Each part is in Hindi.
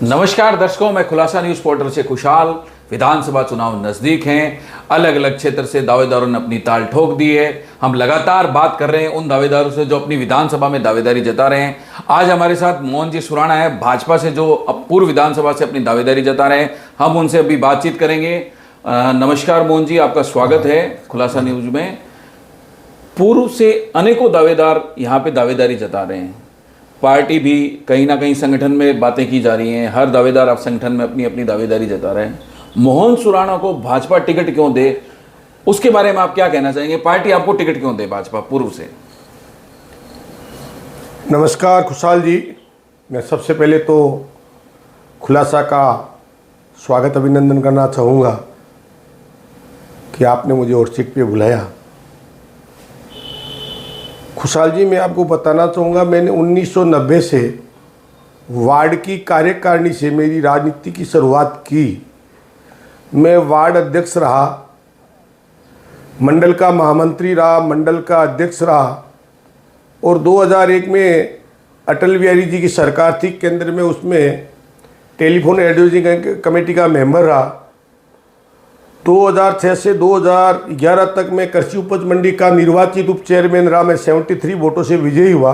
नमस्कार दर्शकों, मैं खुलासा न्यूज पोर्टल से खुशहाल। विधानसभा चुनाव नजदीक हैं। अलग अलग क्षेत्र से दावेदारों ने अपनी ताल ठोक दी है। हम लगातार बात कर रहे हैं उन दावेदारों से जो अपनी विधानसभा में दावेदारी जता रहे हैं। आज हमारे साथ मोहन जी सुराणा है, भाजपा से, जो अब पूर्व विधानसभा से अपनी दावेदारी जता रहे हैं। हम उनसे अभी बातचीत करेंगे। नमस्कार मोहन जी, आपका स्वागत है खुलासा न्यूज में। पूर्व से अनेकों दावेदार यहाँ पे दावेदारी जता रहे हैं। पार्टी भी कहीं ना कहीं संगठन में बातें की जा रही हैं। हर दावेदार आप संगठन में अपनी अपनी दावेदारी जता रहे हैं। मोहन सुराणा को भाजपा टिकट क्यों दे, उसके बारे में आप क्या कहना चाहेंगे? पार्टी आपको टिकट क्यों दे भाजपा पूर्व से? नमस्कार खुशहाल जी, मैं सबसे पहले तो खुलासा का स्वागत अभिनंदन करना चाहूँगा कि आपने मुझे और सीट पे बुलाया। खुशहाल जी, मैं आपको बताना चाहूँगा, मैंने 1990 से वार्ड की कार्यकारिणी से मेरी राजनीति की शुरुआत की। मैं वार्ड अध्यक्ष रहा, मंडल का महामंत्री रहा, मंडल का अध्यक्ष रहा और 2001 में अटल बिहारी जी की सरकार थी केंद्र में, उसमें टेलीफोन एडवाइजरी कमेटी का मेंबर रहा। 2006 से 2011 तक मैं कृषि उपज मंडी का निर्वाचित उप चेयरमैन रहा। मैं 73 वोटों से विजयी हुआ।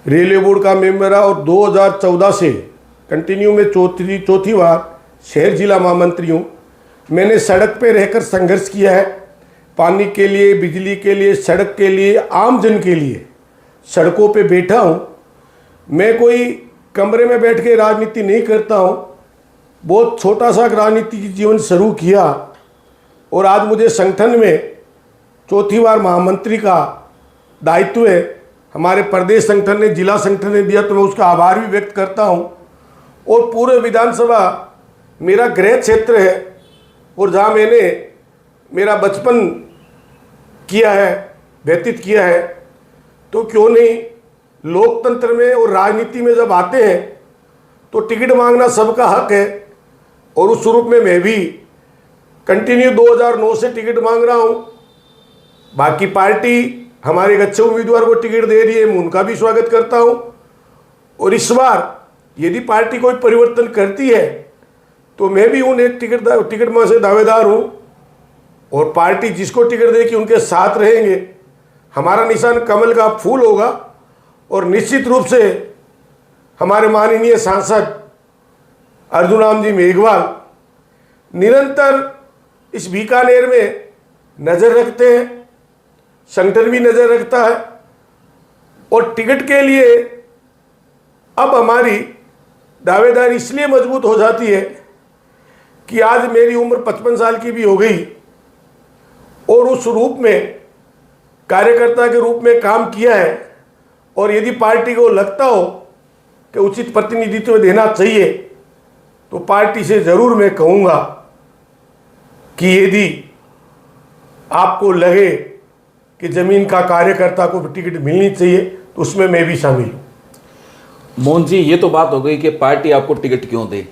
रेलवे बोर्ड का मेंबर रहा और 2014 से कंटिन्यू में चौथी बार शहर जिला महामंत्री हूँ। मैंने सड़क पे रहकर संघर्ष किया है, पानी के लिए, बिजली के लिए, सड़क के लिए, आम जन के लिए सड़कों पे बैठा हूँ। मैं कोई कमरे में बैठ के राजनीति नहीं करता हूँ। बहुत छोटा सा राजनीतिक जीवन शुरू किया और आज मुझे संगठन में चौथी बार महामंत्री का दायित्व है। हमारे प्रदेश संगठन ने, जिला संगठन ने दिया, तो मैं उसका आभार भी व्यक्त करता हूं। और पूरे विधानसभा मेरा गृह क्षेत्र है और जहां मैंने मेरा बचपन किया है, व्यतीत किया है, तो क्यों नहीं लोकतंत्र में और राजनीति में जब आते हैं तो टिकट मांगना सबका हक है। और उस रूप में मैं भी कंटिन्यू 2009 से टिकट मांग रहा हूं। बाकी पार्टी हमारे एक अच्छे उम्मीदवार को टिकट दे रही है, मैं उनका भी स्वागत करता हूं। और इस बार यदि पार्टी कोई परिवर्तन करती है तो मैं भी उन एक टिकट में से दावेदार हूं और पार्टी जिसको टिकट देगी उनके साथ रहेंगे। हमारा निशान कमल का फूल होगा और निश्चित रूप से हमारे माननीय सांसद अर्जुन राम जी मेघवाल निरंतर इस बीकानेर में नज़र रखते हैं, संगठन भी नज़र रखता है। और टिकट के लिए अब हमारी दावेदारी इसलिए मजबूत हो जाती है कि आज मेरी उम्र 55 साल की भी हो गई और उस रूप में कार्यकर्ता के रूप में काम किया है। और यदि पार्टी को लगता हो कि उचित प्रतिनिधित्व देना चाहिए तो पार्टी से ज़रूर मैं कहूँगा कि यदि आपको लगे कि ज़मीन का कार्यकर्ता को टिकट मिलनी चाहिए तो उसमें मैं भी शामिल हूँ। मोहन जी, ये तो बात हो गई कि पार्टी आपको टिकट क्यों दे।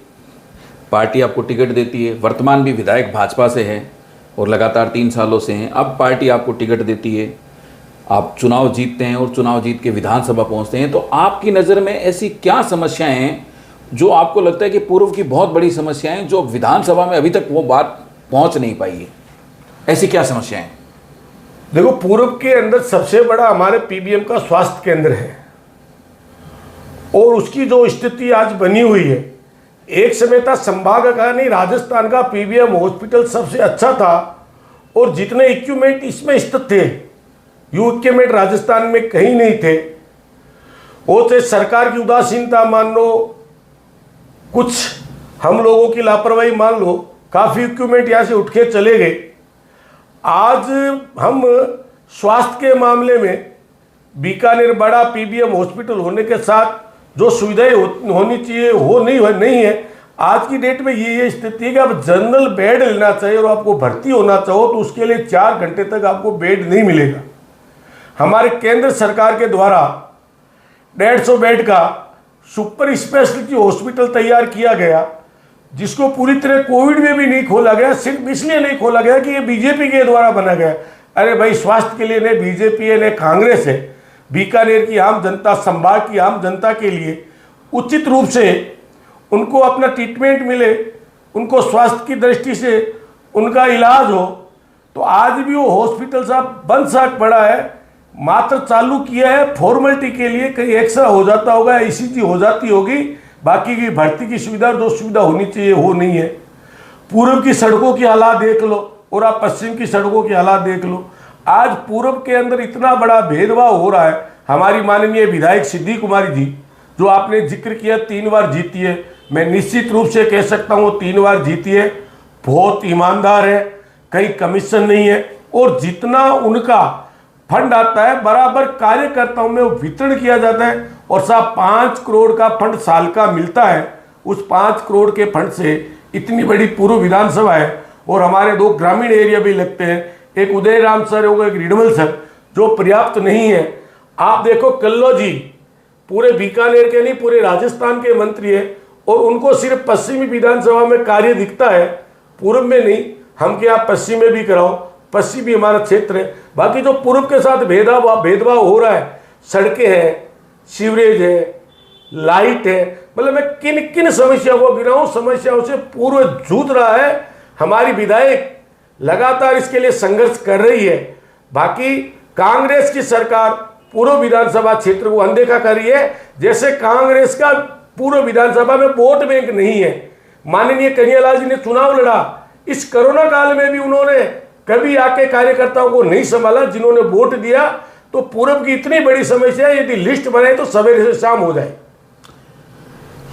पार्टी आपको टिकट देती है, वर्तमान भी विधायक भाजपा से है और लगातार 3 सालों से हैं। अब पार्टी आपको टिकट देती है, आप चुनाव जीतते हैं और चुनाव जीत के विधानसभा पहुंचते हैं। तो आपकी नज़र में ऐसी क्या समस्याएं हैं जो आपको लगता है कि पूर्व की बहुत बड़ी समस्याएं जो विधानसभा में अभी तक वो बात पहुंच नहीं पाई है? ऐसी क्या समस्याएं? देखो, पूर्व के अंदर सबसे बड़ा हमारे पीबीएम का स्वास्थ्य केंद्र है और उसकी जो स्थिति आज बनी हुई है, एक समय था संभाग का नहीं, राजस्थान का पीबीएम हॉस्पिटल सबसे अच्छा था और जितने इक्विपमेंट इसमें स्थित थे, यू इक्विपमेंट राजस्थान में कहीं नहीं थे। वो चाहे सरकार की उदासीनता मान लो, कुछ हम लोगों की लापरवाही मान लो, काफ़ी इक्विपमेंट यहाँ से उठ के चले गए। आज हम स्वास्थ्य के मामले में बीकानेर बड़ा पीबीएम हॉस्पिटल होने के साथ जो सुविधाएं होनी चाहिए वो नहीं है। आज की डेट में ये स्थिति है कि आप जनरल बेड लेना चाहिए और आपको भर्ती होना चाहो तो उसके लिए 4 घंटे तक आपको बेड नहीं मिलेगा। हमारे केंद्र सरकार के द्वारा 150 बेड का सुपर स्पेशलिटी हॉस्पिटल तैयार किया गया, जिसको पूरी तरह कोविड में भी नहीं खोला गया। सिर्फ इसलिए नहीं खोला गया कि ये बीजेपी के द्वारा बना गया। अरे भाई, स्वास्थ्य के लिए ने बीजेपी है ने कांग्रेस है, बीकानेर की आम जनता, संभाग की आम जनता के लिए उचित रूप से उनको अपना ट्रीटमेंट मिले, उनको स्वास्थ्य की दृष्टि से उनका इलाज हो, तो आज भी वो हॉस्पिटल साहब बंद सा पड़ा है। मात्र चालू किया है फॉर्मेलिटी के लिए, कहीं एक्सरा हो जाता होगा, ईसीजी हो जाती होगी, बाकी की भर्ती की सुविधा जो सुविधा होनी चाहिए वो नहीं है। पूर्व की सड़कों की हालात देख लो और आप पश्चिम की सड़कों की हालात देख लो। आज पूर्व के अंदर इतना बड़ा भेदभाव हो रहा है। हमारी माननीय विधायक सिद्धि कुमारी जी, जो आपने जिक्र किया 3 बार जीती है, मैं निश्चित रूप से कह सकता हूँ 3 बार जीती है, बहुत ईमानदार है, कहीं कमीशन नहीं है, और जितना उनका फंड आता है बराबर कार्यकर्ताओं में वितरण किया जाता है। और साहब 5 करोड़ का फंड साल का मिलता है, उस 5 करोड़ के फंड से इतनी बड़ी पूर्व विधानसभा है, और हमारे 2 ग्रामीण एरिया भी लगते हैं, एक उदयराम सर और एक रिडमल सर, जो पर्याप्त नहीं है। आप देखो कल्लो जी पूरे बीकानेर के नहीं पूरे राजस्थान के मंत्री है, और उनको सिर्फ पश्चिमी विधानसभा में कार्य दिखता है, पूर्व में नहीं। हम क्या पश्चिम में भी कराओ, पश्चिम भी हमारा क्षेत्र है, बाकी जो पूर्व के साथ भेदभाव हो रहा है, सड़कें हैं, सीवरेज है, लाइट है, मतलब मैं किन किन समस्याओं को गिनाऊं, समस्याओं से पूर्व जूझ रहा है। हमारी विधायक लगातार इसके लिए संघर्ष कर रही है। बाकी कांग्रेस की सरकार पूर्व विधानसभा क्षेत्र को अनदेखा कर रही है, जैसे कांग्रेस का पूर्व विधानसभा में वोट बैंक नहीं है। माननीय कन्हैयालाल जी ने चुनाव लड़ा, इस कोरोना काल में भी उन्होंने कभी आके कार्यकर्ताओं को नहीं संभाला, जिन्होंने वोट दिया। तो पूर्व की इतनी बड़ी समस्या, यदि लिस्ट बनाए तो सवेरे से शाम हो जाए।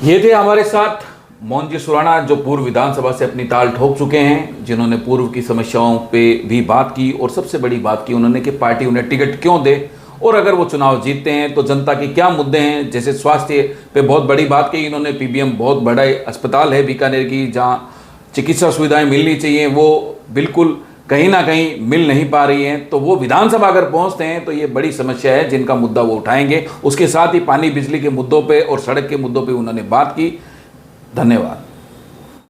ये थे हमारे साथ मोहन जी सुराणा, जो पूर्व विधानसभा से अपनी ताल ठोक चुके हैं, जिन्होंने पूर्व की समस्याओं पे भी बात की, और सबसे बड़ी बात की उन्होंने कि पार्टी उन्हें टिकट क्यों दे, और अगर वो चुनाव जीतते हैं तो जनता के क्या मुद्दे हैं। जैसे स्वास्थ्य पे बहुत बड़ी बात की इन्होंने, पीबीएम बहुत बड़ा अस्पताल है बीकानेर की, जहाँ चिकित्सा सुविधाएं मिलनी चाहिए वो बिल्कुल कहीं ना कहीं मिल नहीं पा रही हैं। तो वो विधानसभा अगर पहुंचते हैं तो ये बड़ी समस्या है जिनका मुद्दा वो उठाएंगे। उसके साथ ही पानी बिजली के मुद्दों पे और सड़क के मुद्दों पे उन्होंने बात की। धन्यवाद।